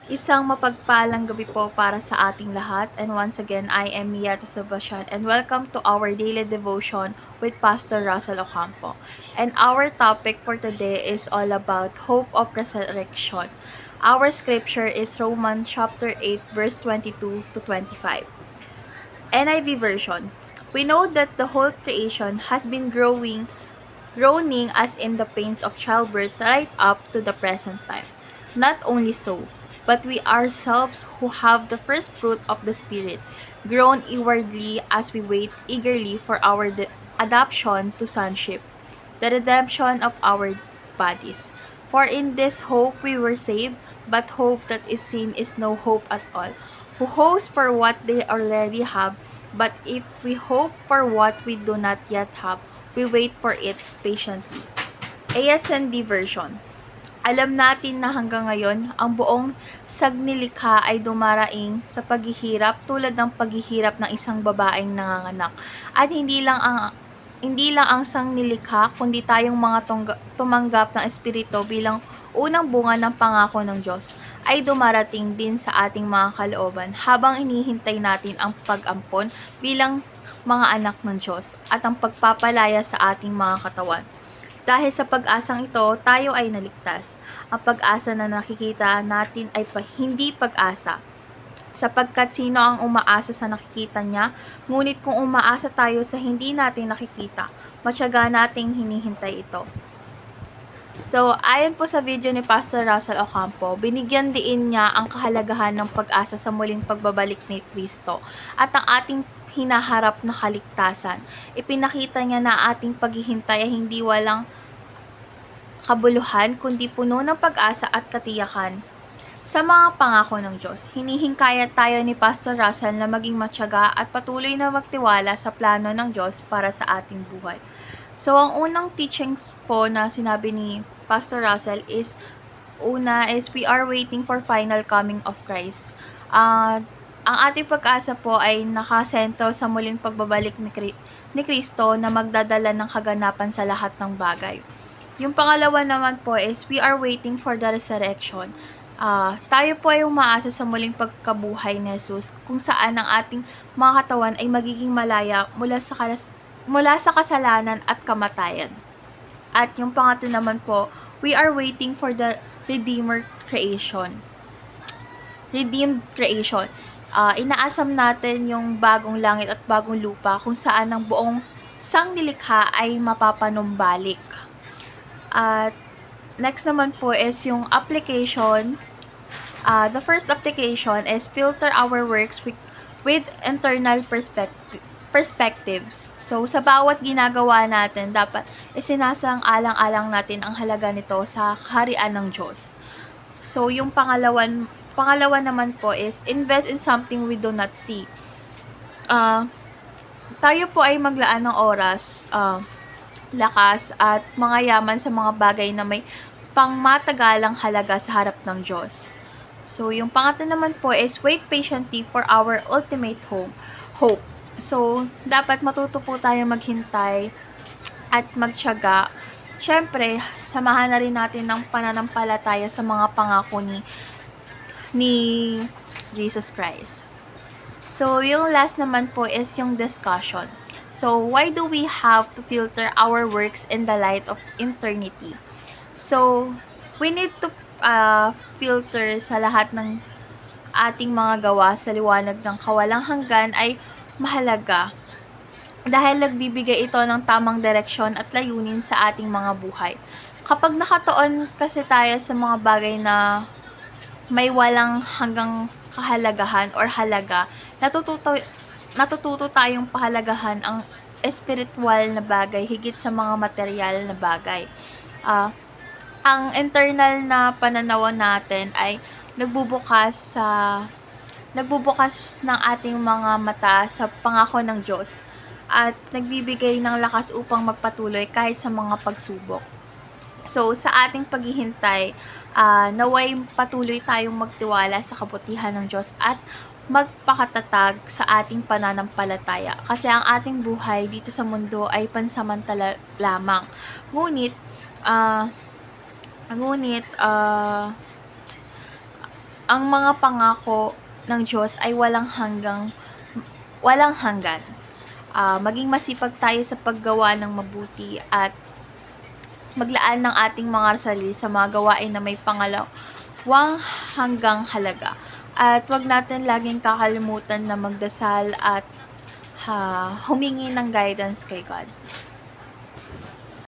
Isang mapagpalang gabi po para sa ating lahat. And once again, I am Mia Sebastian and welcome to our daily devotion with Pastor Russell Ocampo. And our topic for today is all about hope of resurrection. Our scripture is Romans chapter 8 verse 22 to 25. NIV version. We know that the whole creation has been groaning as in the pains of childbirth right up to the present time. Not only so, but we ourselves who have the first fruit of the Spirit groan inwardly as we wait eagerly for our adoption to sonship, the redemption of our bodies. For in this hope we were saved, but hope that is seen is no hope at all. Who hopes for what they already have, but if we hope for what we do not yet have, we wait for it patiently. ASND version. Alam natin na hanggang ngayon, ang buong sagnilikha ay dumaraing sa paghihirap tulad ng paghihirap ng isang babaeng nanganganak. At hindi lang ang sanglilikha, kundi tayong mga tumanggap ng Espiritu bilang unang bunga ng pangako ng Diyos ay dumarating din sa ating mga kalooban habang inihintay natin ang pag-ampon bilang mga anak ng Diyos at ang pagpapalaya sa ating mga katawan. Dahil sa pag-asang ito, tayo ay naligtas. Ang pag-asa na nakikita natin ay hindi pag-asa. Sapagkat sino ang umaasa sa nakikita niya, ngunit kung umaasa tayo sa hindi natin nakikita, matyaga nating hinihintay ito. So, ayon po sa video ni Pastor Russell Ocampo, binigyan diin niya ang kahalagahan ng pag-asa sa muling pagbabalik ni Kristo at ang ating hinaharap na kaligtasan. Ipinakita niya na ating paghihintay ay hindi walang kabuluhan, kundi puno ng pag-asa at katiyakan sa mga pangako ng Diyos. Hinihingkayat tayo ni Pastor Russell na maging matyaga at patuloy na magtiwala sa plano ng Diyos para sa ating buhay. So, ang unang teachings po na sinabi ni Pastor Russell is, una is we are waiting for final coming of Christ. Ang ating pag-asa po ay nakasentro sa muling pagbabalik ni Kristo na magdadala ng kaganapan sa lahat ng bagay. Yung pangalawa naman po is we are waiting for the resurrection. Tayo po ay umaasa sa muling pagkabuhay ni Jesus kung saan ang ating mga katawan ay magiging malaya mula sa kasalanan at kamatayan. At yung pangatlo naman po, we are waiting for the redeemed creation. Inaasam natin yung bagong langit at bagong lupa kung saan ang buong sanglilikha ay mapapanumbalik. At next naman po is yung application. The first application is filter our works with internal perspectives. So, sa bawat ginagawa natin, dapat isinasang-alang-alang natin ang halaga nito sa kaharian ng Diyos. So, yung pangalawa naman po is invest in something we do not see. Tayo po ay maglaan ng oras, lakas at mga yaman sa mga bagay na may pangmatagalang halaga sa harap ng Diyos. So, yung pangatlo naman po is wait patiently for our ultimate hope. So, dapat matuto po tayo maghintay at magtiyaga. Siyempre, samahan na rin natin ng pananampalataya sa mga pangako ni Jesus Christ. So, yung last naman po is yung discussion. So, why do we have to filter our works in the light of eternity? So, we need to filter sa lahat ng ating mga gawa sa liwanag ng kawalang hanggan ay mahalaga dahil nagbibigay ito ng tamang direksyon at layunin sa ating mga buhay. Kapag nakatuon kasi tayo sa mga bagay na may walang hanggang kahalagahan or halaga, natututo tayong pahalagahan ang espiritual na bagay higit sa mga material na bagay. Ang internal na pananaw natin ay nagbubukas ng ating mga mata sa pangako ng Diyos at nagbibigay ng lakas upang magpatuloy kahit sa mga pagsubok. So, sa ating paghihintay, naway patuloy tayong magtiwala sa kabutihan ng Diyos at magpakatatag sa ating pananampalataya. Kasi ang ating buhay dito sa mundo ay pansamantala lamang. Ngunit ang mga pangako ng Diyos ay walang hanggan. Maging masipag tayo sa paggawa ng mabuti at maglaan ng ating mga sarili sa mga gawain na may pangalawang hanggang halaga. At wag natin laging kakalimutan na magdasal at humingi ng guidance kay God.